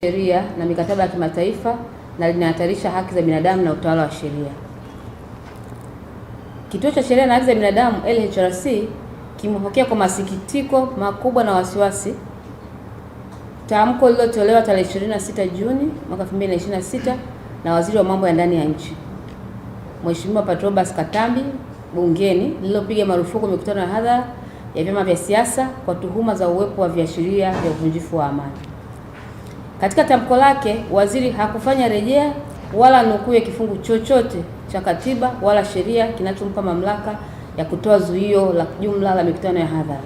sheria na mikataba ya kimataifa na linahatarisha haki za binadamu na utawala wa sheria. Kituo cha Sheria na Haki za Binadamu LHRC kimepokea kwa masikitiko makubwa na wasiwasi tamko lililotolewa tarehe 26 Juni mwaka 2026 na Waziri wa Mambo ya Ndani ya Nchi Mheshimiwa Patrobas Katambi bungeni lililopiga marufuku mikutano ya hadhara ya vyama vya siasa kwa tuhuma za uwepo wa viashiria vya uvunjifu wa amani. Katika tamko lake, waziri hakufanya rejea wala nukuu ya kifungu chochote cha katiba wala sheria kinachompa mamlaka ya kutoa zuio la jumla la mikutano ya hadhara.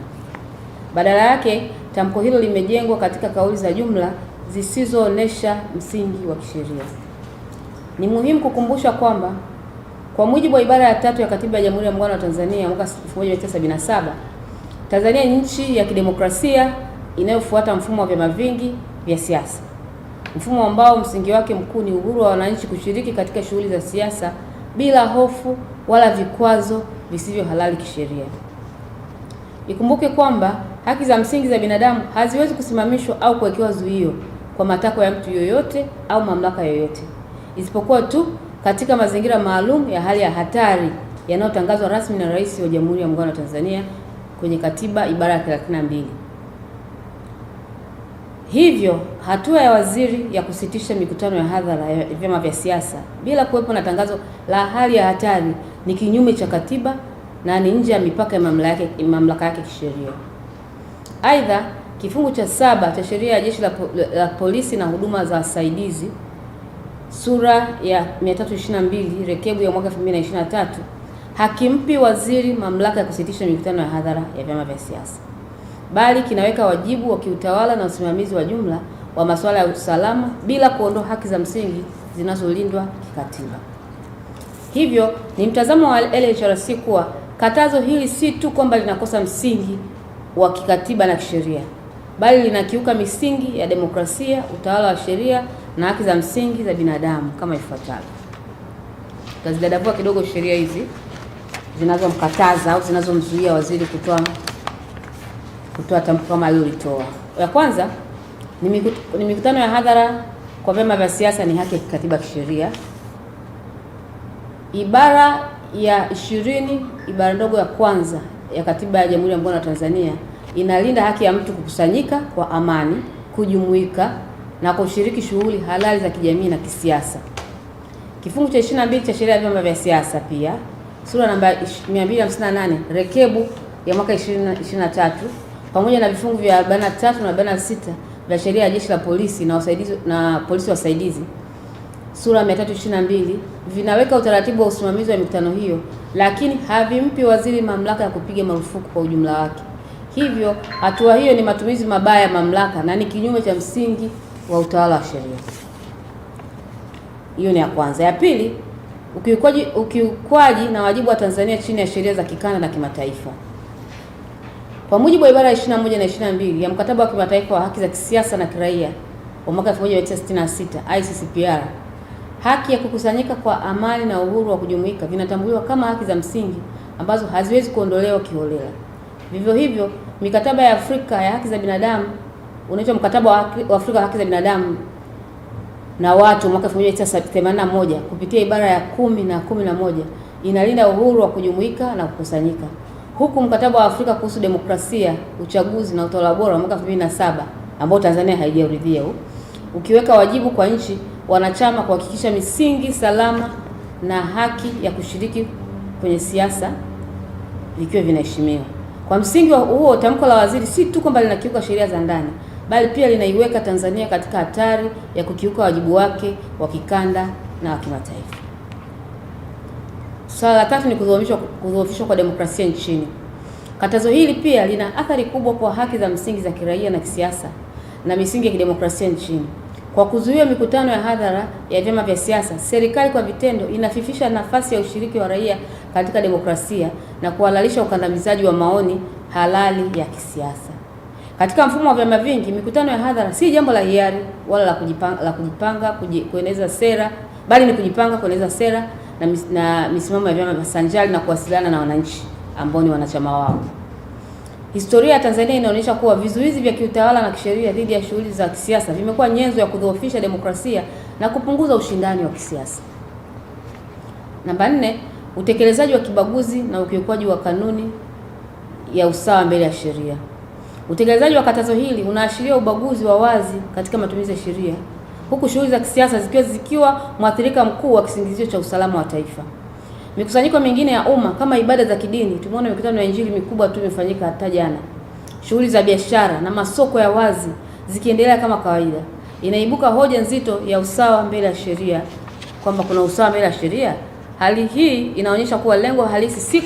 Badala yake, tamko hilo limejengwa katika kauli za jumla zisizoonesha msingi wa kisheria. Ni muhimu kukumbusha kwamba kwa mujibu wa ibara ya 3 ya Katiba ya Jamhuri ya Muungano wa Tanzania mwaka 1977, Tanzania ni nchi ya kidemokrasia inayofuata mfumo wa vyama vingi vya siasa, mfumo ambao msingi wake mkuu ni uhuru wa wananchi kushiriki katika shughuli za siasa bila hofu wala vikwazo visivyo halali kisheria. Ikumbuke kwamba haki za msingi za binadamu haziwezi kusimamishwa au kuwekewa zuio kwa matakwa ya mtu yoyote au mamlaka yoyote, isipokuwa tu katika mazingira maalum ya hali ya hatari yanayotangazwa rasmi na Rais wa Jamhuri ya Muungano wa Tanzania kwenye Katiba ibara ya 32. Hivyo, hatua ya waziri ya kusitisha mikutano ya hadhara ya vyama vya siasa bila kuwepo na tangazo la hali ya hatari ni kinyume cha katiba na ni nje ya mipaka ya mamlaka yake kisheria. Aidha, kifungu cha 7 cha sheria ya Jeshi la Polisi na huduma za wasaidizi sura ya 322 rekebu ya mwaka 2023 hakimpi waziri mamlaka ya kusitisha mikutano ya hadhara ya vyama vya siasa, bali kinaweka wajibu wa kiutawala na usimamizi wa jumla wa masuala ya usalama bila kuondoa haki za msingi zinazolindwa kikatiba. Hivyo, ni mtazamo wa LHRC kuwa katazo hili si tu kwamba linakosa msingi wa kikatiba na kisheria, bali linakiuka misingi ya demokrasia, utawala wa sheria na haki za msingi za binadamu kama ifuatavyo. Tutazidadavua kidogo sheria hizi zinazomkataza au zinazomzuia waziri kutoa tamko kama alilolitoa. Ya kwanza ni mikutano ya hadhara kwa vyama vya siasa ni haki ya kikatiba kisheria. Ibara ya 20 ibara ndogo ya kwanza ya Katiba ya Jamhuri ya Muungano wa Tanzania inalinda haki ya mtu kukusanyika kwa amani, kujumuika na kushiriki shughuli halali za kijamii na kisiasa. Kifungu cha 22 cha sheria ya vyama vya siasa pia sura namba 258 rekebu ya mwaka 2023 pamoja na vifungu vya 43 na 46 vya sheria ya Jeshi la Polisi na wasaidizi na polisi wasaidizi sura 322 vinaweka utaratibu wa usimamizi wa mikutano hiyo, lakini havimpi waziri mamlaka ya kupiga marufuku kwa ujumla wake. Hivyo, hatua hiyo ni matumizi mabaya ya mamlaka na ni kinyume cha msingi wa utawala wa sheria. Hiyo ni ya kwanza. Ya pili, ukiukwaji na wajibu wa Tanzania chini ya sheria za kikanda na kimataifa. Kwa mujibu wa ibara ya 21 na 22 ya mkataba wa kimataifa wa haki za kisiasa na kiraia wa mwaka 1966 ICCPR, haki ya kukusanyika kwa amani na uhuru wa kujumuika vinatambuliwa kama haki za msingi ambazo haziwezi kuondolewa kiholela. Vivyo hivyo, mikataba ya Afrika ya haki za binadamu unaitwa mkataba wa Afrika wa haki za binadamu na watu mwaka 1981 kupitia ibara ya 10 na 11 inalinda uhuru wa kujumuika na kukusanyika, huku mkataba wa Afrika kuhusu demokrasia, uchaguzi na utawala bora mwaka 2007 ambao Tanzania haijaridhia ukiweka wajibu kwa nchi wanachama kuhakikisha misingi salama na haki ya kushiriki kwenye siasa vikiwa vinaheshimiwa. Kwa msingi huo, tamko la waziri si tu kwamba linakiuka sheria za ndani, bali pia linaiweka Tanzania katika hatari ya kukiuka wajibu wake wa kikanda na wa kimataifa. Swala la tatu ni kudhoofishwa kwa demokrasia nchini. Katazo hili pia lina athari kubwa kwa haki za msingi za kiraia na kisiasa na misingi ya kidemokrasia nchini. Kwa kuzuia mikutano ya hadhara ya vyama vya siasa, serikali kwa vitendo inafifisha nafasi ya ushiriki wa raia katika demokrasia na kuhalalisha ukandamizaji wa maoni halali ya kisiasa. Katika mfumo wa vyama vingi, mikutano ya hadhara si jambo la hiari wala la kujipanga kueneza sera, bali ni kujipanga kueneza sera na misimamo ya vyama vya sanjari na kuwasiliana na wananchi ambao ni wanachama wao. Historia ya Tanzania inaonyesha kuwa vizuizi vya kiutawala na kisheria dhidi ya shughuli za kisiasa vimekuwa nyenzo ya kudhoofisha demokrasia na kupunguza ushindani wa kisiasa. Namba 4, utekelezaji wa kibaguzi na ukiukwaji wa kanuni ya usawa mbele ya sheria. Utekelezaji wa katazo hili unaashiria ubaguzi wa wazi katika matumizi ya sheria, huku shughuli za kisiasa zikiwa mwathirika mkuu wa kisingizio cha usalama wa taifa. Mikusanyiko mingine ya umma kama ibada za kidini, tumeona mikutano ya Injili mikubwa tu imefanyika hata jana. Shughuli za biashara na masoko ya wazi zikiendelea kama kawaida. Inaibuka hoja nzito ya usawa mbele ya sheria, kwamba kuna usawa mbele ya sheria. Hali hii inaonyesha kuwa lengo halisi si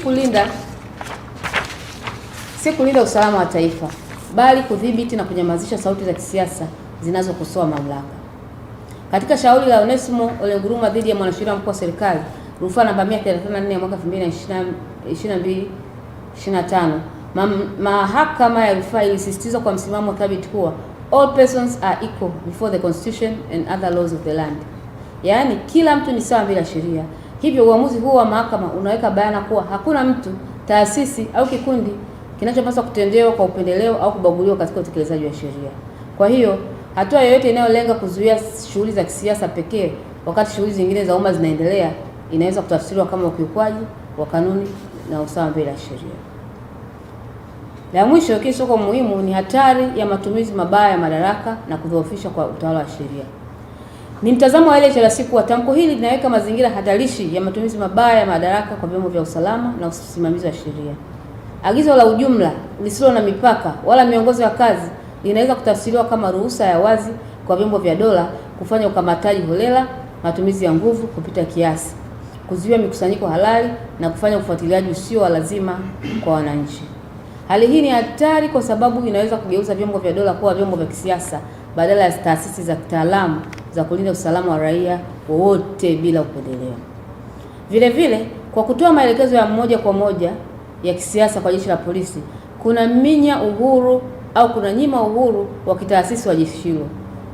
kulinda usalama wa taifa, bali kudhibiti na kunyamazisha sauti za kisiasa zinazokosoa mamlaka. Katika shauri la Onesmo Ole Nguruma dhidi ya mwanasheria mkuu wa serikali, rufaa namba 134 ya mwaka 2022-25, mahakama ya rufaa ilisisitiza kwa msimamo thabiti kuwa all persons are equal before the constitution and other laws of the land, yaani kila mtu ni sawa mbele ya sheria. Hivyo uamuzi huo wa mahakama unaweka bayana kuwa hakuna mtu, taasisi au kikundi kinachopaswa kutendewa kwa upendeleo au kubaguliwa katika utekelezaji wa sheria. Kwa hiyo hatua yoyote inayolenga kuzuia shughuli za kisiasa pekee wakati shughuli zingine za umma zinaendelea inaweza kutafsiriwa kama ukiukwaji wa kanuni na usawa mbele ya sheria. La mwisho, kisha kwa muhimu, ni hatari ya matumizi mabaya ya madaraka na kudhoofisha kwa utawala wa sheria. Ni mtazamo wa LHRC kuwa tamko hili linaweka mazingira hatarishi ya matumizi mabaya ya madaraka kwa vyombo vya usalama na usimamizi wa sheria. Agizo la ujumla lisilo na mipaka wala miongozo ya kazi linaweza kutafsiriwa kama ruhusa ya wazi kwa vyombo vya dola kufanya ukamataji holela, matumizi ya nguvu kupita kiasi, kuzuia mikusanyiko halali na kufanya ufuatiliaji usio wa lazima kwa wananchi. Hali hii ni hatari kwa sababu inaweza kugeuza vyombo vya dola kuwa vyombo vya kisiasa badala ya taasisi za kitaalamu za kulinda usalama wa raia wote bila upendeleo. Vile vile, kwa kutoa maelekezo ya moja kwa moja ya kisiasa kwa jeshi la polisi, kuna minya uhuru au kuna nyima uhuru wa kitaasisi wa jeshi hilo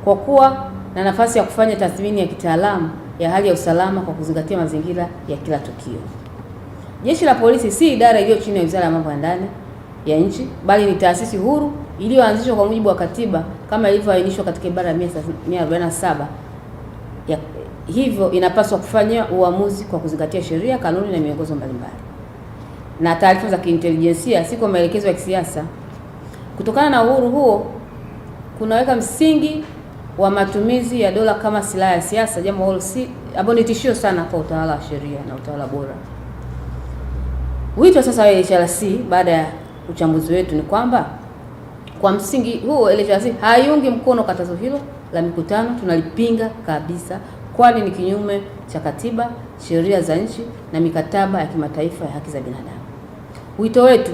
kwa kuwa na nafasi ya kufanya tathmini ya kitaalamu ya hali ya usalama kwa kuzingatia mazingira ya kila tukio. Jeshi la polisi si idara iliyo chini ya Wizara ya Mambo ya Ndani ya nchi, bali ni taasisi huru iliyoanzishwa kwa mujibu wa katiba kama ilivyoainishwa katika ibara ya 147. Hivyo inapaswa kufanya uamuzi kwa kuzingatia sheria, kanuni na miongozo mbalimbali na taarifa za kiintelijensia, si kwa maelekezo ya kisiasa. Kutokana na uhuru huo, kunaweka msingi wa matumizi ya dola kama silaha ya siasa, jambo ambalo ni tishio sana kwa utawala wa sheria na utawala bora. Wito sasa wa LHRC baada ya uchambuzi wetu ni kwamba kwa msingi huo LHRC haiungi mkono katazo hilo la mikutano. Tunalipinga kabisa, kwani ni kinyume cha katiba, sheria za nchi na mikataba ya kimataifa ya haki za binadamu. Wito wetu,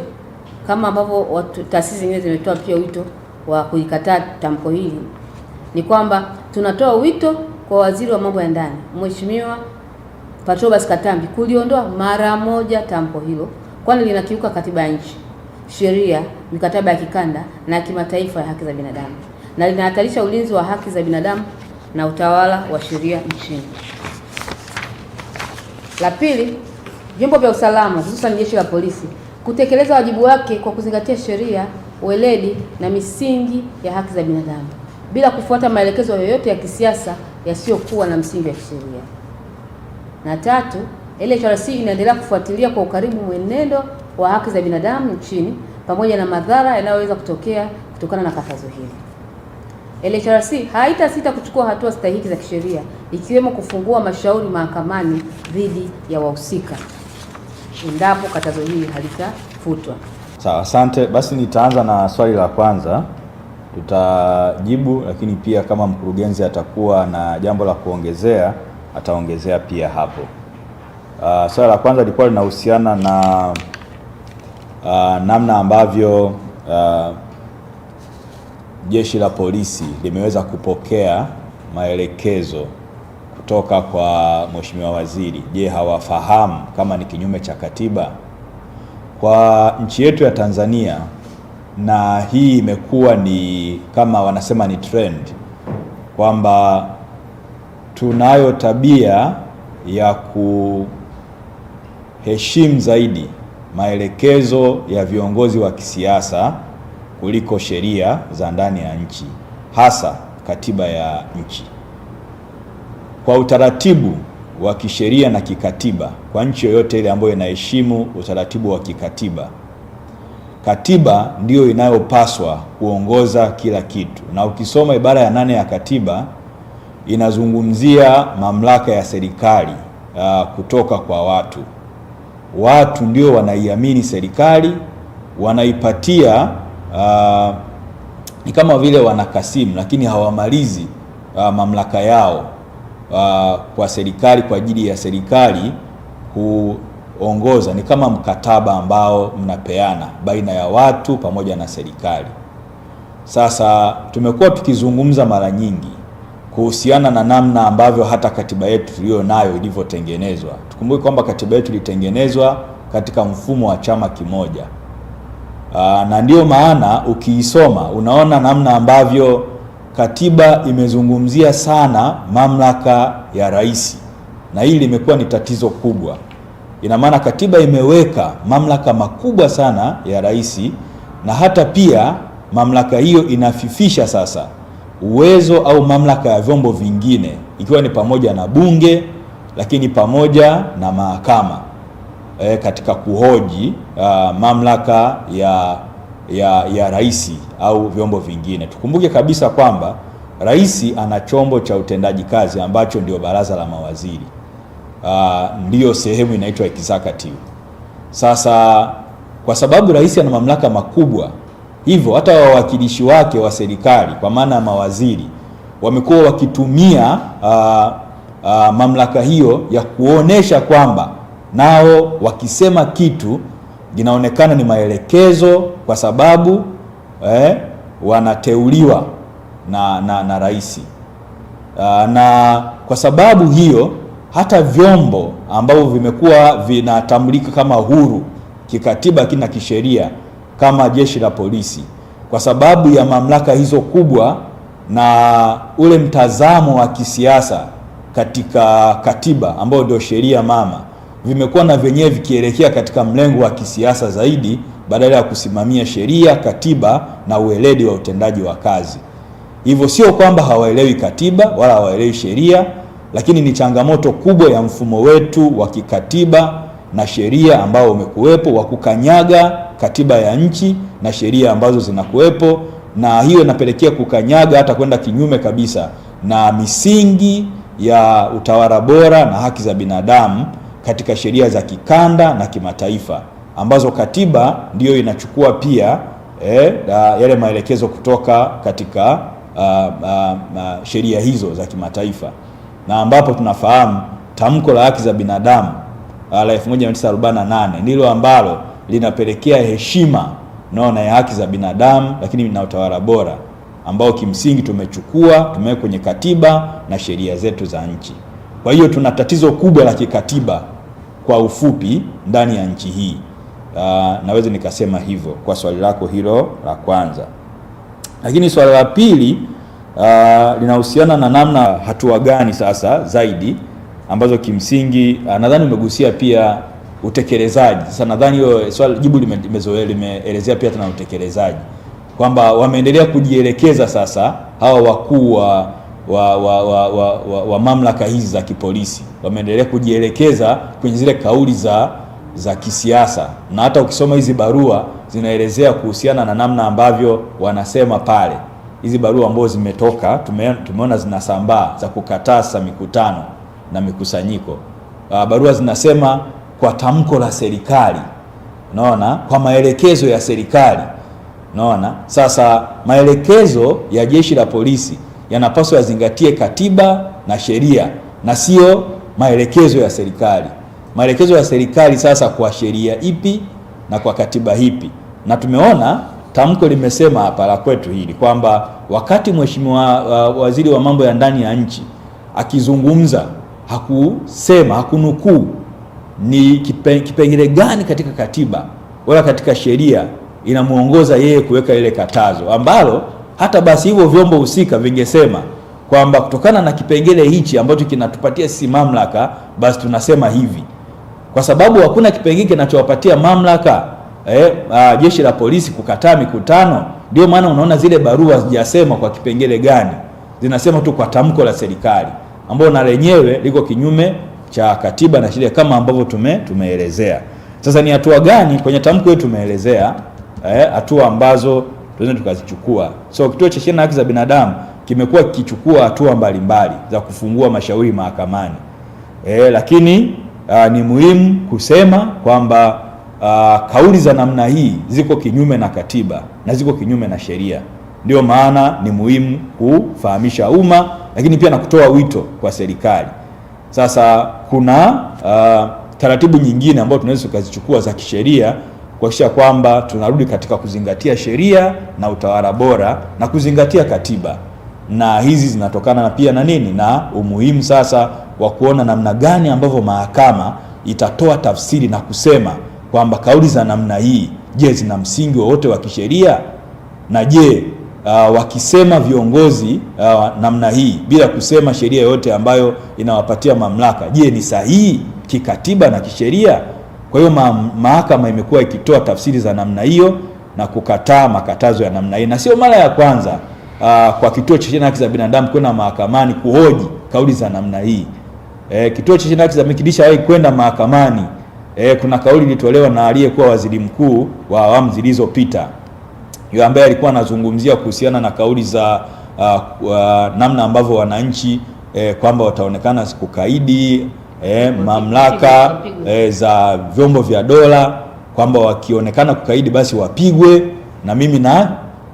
kama ambavyo taasisi zingine zimetoa pia wito wa kuikataa tamko hili, ni kwamba tunatoa wito kwa Waziri wa Mambo ya Ndani Mheshimiwa Patrobas Katambi kuliondoa mara moja tamko hilo, kwani linakiuka katiba ya nchi, sheria, mikataba ya kikanda na kimataifa ya haki za binadamu na linahatarisha ulinzi wa haki za binadamu na utawala wa sheria nchini. La pili, vyombo vya usalama hususan jeshi la polisi kutekeleza wajibu wake kwa kuzingatia sheria, weledi na misingi ya haki za binadamu bila kufuata maelekezo yoyote ya kisiasa yasiyokuwa na msingi wa kisheria. Na tatu, LHRC inaendelea kufuatilia kwa ukaribu mwenendo wa haki za binadamu nchini pamoja na madhara yanayoweza kutokana na katazo hili. LHRC haitasita kuchukua hatua stahiki za kisheria ikiwemo kufungua mashauri mahakamani dhidi ya wahusika endapo katazo hili halitafutwa. Sawa, asante. Basi nitaanza na swali la kwanza, tutajibu, lakini pia kama mkurugenzi atakuwa na jambo la kuongezea ataongezea pia hapo. Swali la kwanza lilikuwa linahusiana na namna ambavyo jeshi la polisi limeweza kupokea maelekezo kutoka kwa Mheshimiwa Waziri. Je, hawafahamu kama ni kinyume cha katiba? Kwa nchi yetu ya Tanzania, na hii imekuwa ni kama wanasema ni trend, kwamba tunayo tabia ya kuheshimu zaidi maelekezo ya viongozi wa kisiasa kuliko sheria za ndani ya nchi, hasa katiba ya nchi. Kwa utaratibu wa kisheria na kikatiba, kwa nchi yoyote ile ambayo inaheshimu utaratibu wa kikatiba, katiba ndiyo inayopaswa kuongoza kila kitu. Na ukisoma ibara ya 8 ya katiba inazungumzia mamlaka ya serikali kutoka kwa watu. Watu ndio wanaiamini serikali, wanaipatia ni kama vile wanakasimu, lakini hawamalizi mamlaka yao kwa serikali kwa ajili ya serikali kuongoza. Ni kama mkataba ambao mnapeana baina ya watu pamoja na serikali. Sasa tumekuwa tukizungumza mara nyingi kuhusiana na namna ambavyo hata katiba yetu tuliyo nayo ilivyotengenezwa. Tukumbuke kwamba katiba yetu ilitengenezwa katika mfumo wa chama kimoja. Na ndio maana ukiisoma unaona namna ambavyo katiba imezungumzia sana mamlaka ya rais, na hili limekuwa ni tatizo kubwa. Ina maana katiba imeweka mamlaka makubwa sana ya rais, na hata pia mamlaka hiyo inafifisha sasa uwezo au mamlaka ya vyombo vingine, ikiwa ni pamoja na bunge, lakini pamoja na mahakama katika kuhoji mamlaka ya rais au vyombo vingine. Tukumbuke kabisa kwamba rais ana chombo cha utendaji kazi ambacho ndio baraza la mawaziri, ndiyo sehemu inaitwa executive. Sasa kwa sababu rais ana mamlaka makubwa, hivyo hata wawakilishi wake wa serikali kwa maana ya mawaziri wamekuwa wakitumia mamlaka hiyo ya kuonesha kwamba nao wakisema kitu inaonekana ni maelekezo, kwa sababu wanateuliwa na rais. Na kwa sababu hiyo hata vyombo ambavyo vimekuwa vinatambulika kama huru kikatiba kina kisheria kama jeshi la polisi, kwa sababu ya mamlaka hizo kubwa na ule mtazamo wa kisiasa katika katiba ambao ndio sheria mama, vimekuwa na vyenyewe vikielekea katika mlengo wa kisiasa zaidi badala ya kusimamia sheria, katiba na ueledi wa utendaji wa kazi. Hivyo sio kwamba hawaelewi katiba wala hawaelewi sheria, lakini ni changamoto kubwa ya mfumo wetu wa kikatiba na sheria ambao umekuwepo wa kukanyaga katiba ya nchi na sheria ambazo zinakuwepo, na hiyo inapelekea kukanyaga hata kwenda kinyume kabisa na misingi ya utawala bora na haki za binadamu katika sheria za kikanda na kimataifa, ambazo katiba ndiyo inachukua pia yale maelekezo kutoka katika sheria hizo za kimataifa, na ambapo tunafahamu tamko la haki za binadamu la 1948 ndilo ambalo linapelekea heshima naona ya haki za binadamu, lakini na utawala bora ambao kimsingi tumeweka kwenye katiba na sheria zetu za nchi. Kwa hiyo tuna tatizo kubwa la kikatiba kwa ufupi ndani ya nchi hii. Naweza nikasema hivyo kwa swali lako hilo la kwanza. Lakini swali la pili linahusiana na namna hatua gani sasa zaidi ambazo kimsingi nadhani umegusia pia utekelezaji. Sasa nadhani hiyo swali jibu limeelezea pia tena utekelezaji, kwamba wameendelea kujielekeza sasa hawa wakuu wa mamlaka hizi za kipolisi wameendelea kujielekeza kwenye zile kauli za kisiasa, na hata ukisoma hizi barua zinaelezea kuhusiana na namna ambavyo wanasema pale. Hizi barua ambazo zimetoka tumeona zinasambaa za kukataza mikutano na mikusanyiko. Barua zinasema kwa tamko la serikali, unaona, kwa maelekezo ya serikali, unaona. Sasa maelekezo ya jeshi la polisi yanapaswa yazingatie katiba na sheria na sio maelekezo ya serikali. Maelekezo ya serikali sasa kwa sheria ipi na kwa katiba ipi? Na tumeona tamko limesema hapa la kwetu hili kwamba wakati Mheshimiwa Waziri wa mambo ya ndani ya nchi akizungumza hakunukuu ni kipengele gani katika katiba wala katika sheria inamuongoza yeye kuweka ile katazo, ambalo hata basi hivyo vyombo husika vingesema kwamba kutokana na kipengele hichi ambacho kinatupatia sisi mamlaka, basi tunasema hivi. kwa sababu hakuna kipengele kinachowapatia mamlaka jeshi la polisi kukataa mikutano. Ndio maana unaona zile barua hazijasema kwa kipengele gani, zinasema tu kwa tamko la serikali ambalo na lenyewe liko kinyume cha katiba na sheria kama ambavyo tumeelezea. Sasa ni hatua gani kwenye tamko hili tumeelezea hatua ambazo tunaweza tukazichukua. So Kituo cha Sheria na Haki za Binadamu kimekuwa kikichukua hatua mbalimbali za kufungua mashauri mahakamani. Lakini ni muhimu kusema kwamba kauli za namna hii ziko kinyume na katiba na ziko kinyume na sheria. Ndio maana ni muhimu kufahamisha umma, lakini pia na kutoa wito kwa serikali. Sasa kuna taratibu nyingine ambazo tunaweza tukazichukua za kisheria kuhakikisha kwamba tunarudi katika kuzingatia sheria na utawala bora na kuzingatia katiba, na hizi zinatokana na pia na nini, na umuhimu sasa wa kuona namna gani ambavyo mahakama itatoa tafsiri na kusema kwamba kauli za namna hii, je, zina msingi wowote wa kisheria, na je wakisema viongozi namna hii bila kusema sheria yote ambayo inawapatia mamlaka, je, ni sahihi kikatiba na kisheria? Kwa hiyo mahakama imekuwa ikitoa tafsiri za namna hiyo na kukataa makatazo ya namna hii, na sio mara ya kwanza kwa Kituo cha Sheria na Haki za Binadamu kwenda mahakamani kuhoji kauli za namna hii. Kituo cha Sheria na Haki za Binadamu kilishawahi kwenda mahakamani. Kuna kauli ilitolewa na aliyekuwa waziri mkuu wa awamu zilizopita, yule ambaye alikuwa anazungumzia kuhusiana na kauli za namna ambavyo wananchi kwamba wataonekana kukaidi mamlaka za vyombo vya dola, kwamba wakionekana kukaidi basi wapigwe, na mimi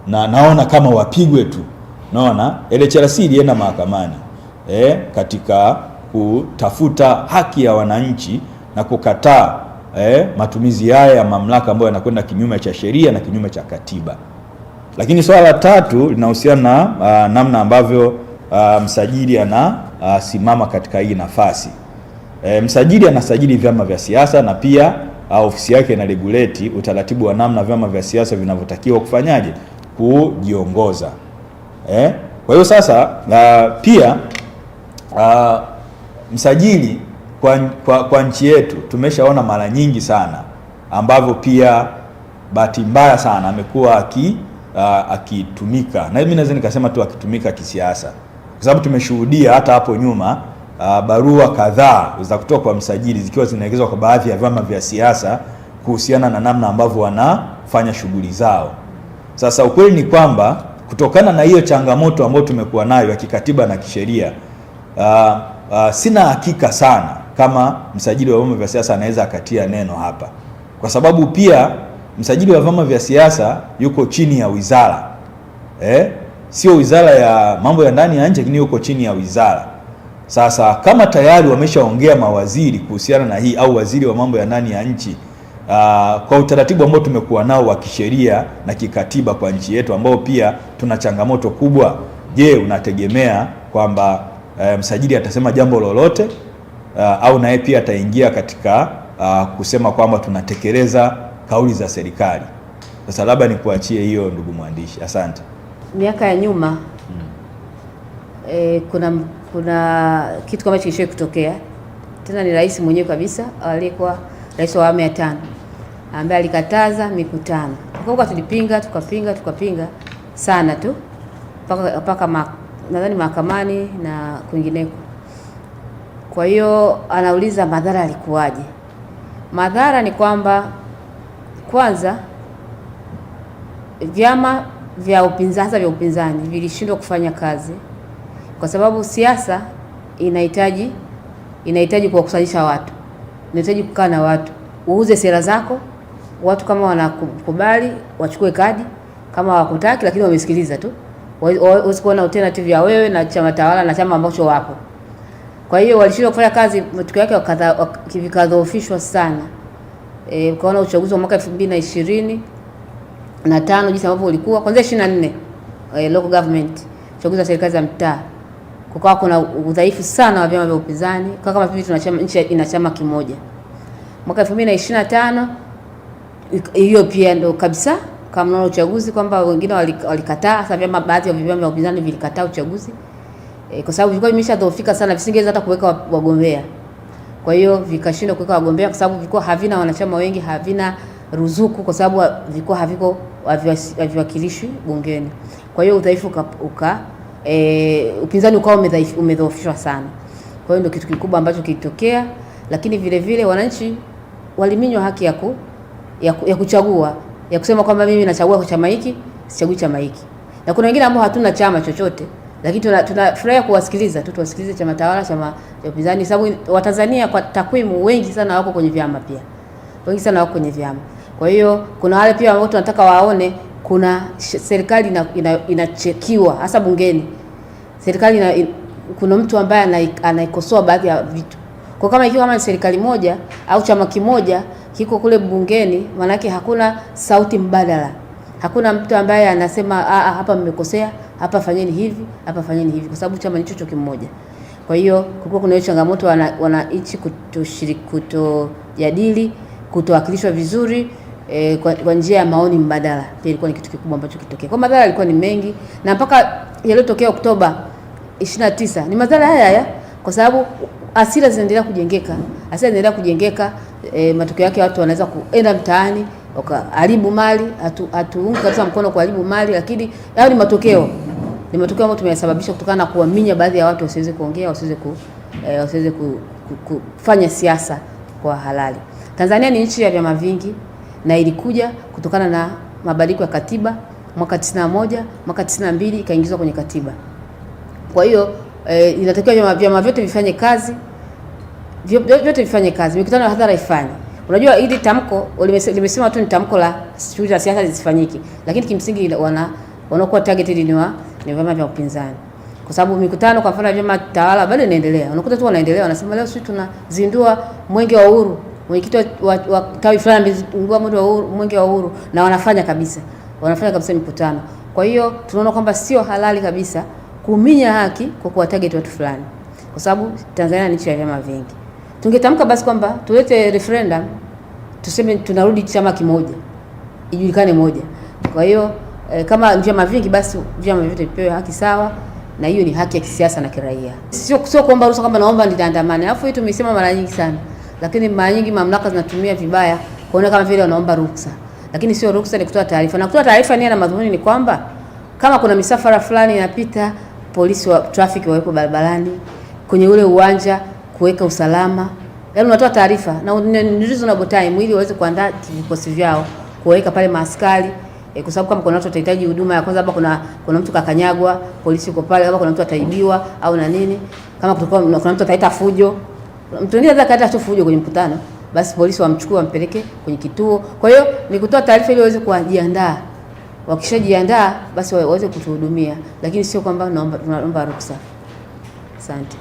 naona kama wapigwe tu. Naona LHRC ilienda mahakamani katika kutafuta haki ya wananchi na kukataa matumizi haya ya mamlaka ambayo yanakwenda kinyume cha sheria na kinyume cha katiba. Lakini swala la tatu linahusiana na namna ambavyo msajili anasimama katika hii nafasi. Msajili anasajili vyama vya siasa na pia ofisi yake ina regulate utaratibu wa namna vyama vya siasa vinavyotakiwa kufanyaje, kujiongoza. Kwa hiyo sasa pia msajili kwa nchi yetu tumeshaona mara nyingi sana ambavyo pia bahati mbaya sana amekuwa akitumika, na mimi naweza nikasema tu akitumika kisiasa, kwa sababu tumeshuhudia hata hapo nyuma barua kadhaa za kutoka kwa msajili zikiwa zinaelekezwa kwa baadhi ya vyama vya siasa kuhusiana na namna ambavyo wanafanya shughuli zao. Sasa ukweli ni kwamba kutokana na hiyo changamoto ambayo tumekuwa nayo ya kikatiba na kisheria, sina hakika sana kama msajili wa vyama vya siasa anaweza akatia neno hapa, kwa sababu pia msajili wa vyama vya siasa yuko chini ya wizara, sio wizara ya mambo ya ndani ya nje, lakini yuko chini ya wizara. Sasa kama tayari wameshaongea mawaziri kuhusiana na hii, au waziri wa mambo ya ndani ya nchi, kwa utaratibu ambao tumekuwa nao wa kisheria na kikatiba kwa nchi yetu, ambao pia tuna changamoto kubwa, je, unategemea kwamba msajili atasema jambo lolote au naye pia ataingia katika kusema kwamba tunatekeleza kauli za serikali? Sasa labda nikuachie hiyo, ndugu mwandishi. Asante. Miaka ya nyuma kuna kitu kama hicho kutokea tena, ni rais mwenyewe kabisa aliyekuwa rais wa awamu ya 5 ambaye alikataza mikutano. Tukakuwa tukapinga sana tu mpaka nadhani mahakamani na kwingineko. Kwa hiyo anauliza madhara alikuwaje? Madhara ni kwamba kwanza vyama vya upinzani vilishindwa kufanya kazi, kwa sababu siasa inahitaji kuwakusanyisha watu, inahitaji kukaa na watu, uuze sera zako, watu kama wanakubali wachukue kadi, kama hawakutaki lakini wamesikiliza tu, huwezi kuona alternative ya wewe na chama tawala na chama ambacho wapo. Kwa hiyo walishindwa kufanya kazi, matokeo yake vikadhoofishwa sana. Ukaona uchaguzi wa mwaka 2025 jinsi ambavyo ulikuwa kuanzia 24 local government, uchaguzi wa serikali za mtaa, kukawa kuna udhaifu sana wa vyama vya upinzani, kwa kama vipi tunachama nchi ina chama kimoja. Mwaka 2025 hiyo pia ndo kabisa kama unaona uchaguzi kwamba wengine walikataa, hasa vyama, baadhi ya vyama vya upinzani vilikataa uchaguzi kwa sababu vilikuwa vimeshadhoofika sana, visingeweza hata kuweka wagombea. Kwa hiyo vikashindwa kuweka wagombea kwa sababu vilikuwa havina wanachama wengi, havina ruzuku kwa sababu vilikuwa haviwakilishi bungeni. Kwa hiyo udhaifu upinzani ukawa umedhoofishwa sana. Kwa hiyo ndio kitu kikubwa ambacho kilitokea, lakini vile vile wananchi waliminywa haki ya kuchagua, ya kusema kwamba mimi nachagua kwa chama hiki, sichagui chama hiki. Na kuna wengine ambao hatuna chama chochote, lakini tunafurahia kuwasikiliza tu, tuwasikilize chama tawala, chama cha upinzani, sababu Watanzania kwa takwimu wengi sana wako kwenye vyama pia. Wengi sana wako kwenye vyama. Kwa hiyo kuna wale pia ambao tunataka waone kuna serikali inachekiwa hasa bungeni. Serikali kuna mtu ambaye anaikosoa baadhi ya vitu. Kwa kama ikiwa kama serikali moja au chama kimoja kiko kule bungeni, maana yake hakuna sauti mbadala. Hakuna mtu ambaye anasema hapa mmekosea, hapa fanyeni hivi, hapa fanyeni hivi, kwa sababu chama ni chocho kimoja. Kwa hiyo kulikuwa kuna changamoto wananchi kutojadili, kutowakilishwa vizuri kwa njia ya maoni mbadala. Pia ilikuwa ni kitu kikubwa ambacho kitokea. Kwa madhara yalikuwa ni mengi, na mpaka yaliyotokea Oktoba 29 ni madhara haya, kwa sababu asira zinaendelea kujengeka. Matokeo yake watu wanaweza kuenda mtaani wakaharibu mali. Hatuungi kabisa mkono kuharibu mali, lakini hayo ni matokeo ambayo tumeyasababisha kutokana na kuwaminya baadhi ya watu wasiweze kuongea, wasiweze kufanya siasa kwa halali. Tanzania ni nchi ya vyama vingi na ilikuja kutokana na mabadiliko ya katiba mwaka 91, mwaka 92 ikaingizwa kwenye katiba. Kwa hiyo inatakiwa vyama vyote vifanye kazi, mikutano ya hadhara ifanye. Unajua hili tamko limesema tu ni tamko la shughuli za siasa zisifanyiki, lakini kimsingi wanakuwa targeted ni vyama vya upinzani. Kwa sababu mikutano kwa mfano vyama tawala bado inaendelea. Unakuta tu wanaendelea, wanasema leo sisi tunazindua mwenge wa uhuru. Mwenyekiti wa tawi fulani amezindua mwenge wa uhuru, na wanafanya kabisa mikutano. Kwa hiyo tunaona kwamba sio halali kabisa kuminya haki kwa kuwa target watu fulani, kwa sababu Tanzania ni nchi ya vyama vingi. Tungetamka basi kwamba tulete referendum, tuseme tunarudi chama kimoja, ijulikane moja. Kwa hiyo kama vyama vingi, basi vyama vyote vipewe haki sawa, na hiyo ni haki ya kisiasa na kiraia. Sio kuomba ruhusa kwamba naomba nitaandamane. Alafu hii tumesema mara nyingi sana, lakini mara nyingi mamlaka zinatumia vibaya kuona kama vile wanaomba ruhusa, lakini sio ruhusa, ni kutoa taarifa. Na kutoa taarifa nia na madhumuni ni kwamba kama kuna misafara fulani inapita, polisi wa traffic wawepo barabarani kwenye ule uwanja kuweka usalama. Yaani unatoa taarifa na ni reasonable time ili waweze kuandaa vikosi vyao, kuweka pale maaskari, kwa sababu kama kuna watu watahitaji huduma ya kwanza, hapa kuna mtu kakanyagwa, polisi yuko pale, kama kuna mtu ataibiwa au na nini, kama kuna mtu ataita fujo, mtu mwingine anaweza kaita tu fujo kwenye mkutano, basi polisi wamchukue wampeleke kwenye kituo. Kwa hiyo ni kutoa taarifa ili waweze kujiandaa. Wakishajiandaa basi waweze kutuhudumia, lakini sio kwamba tunaomba ruhusa. Asante.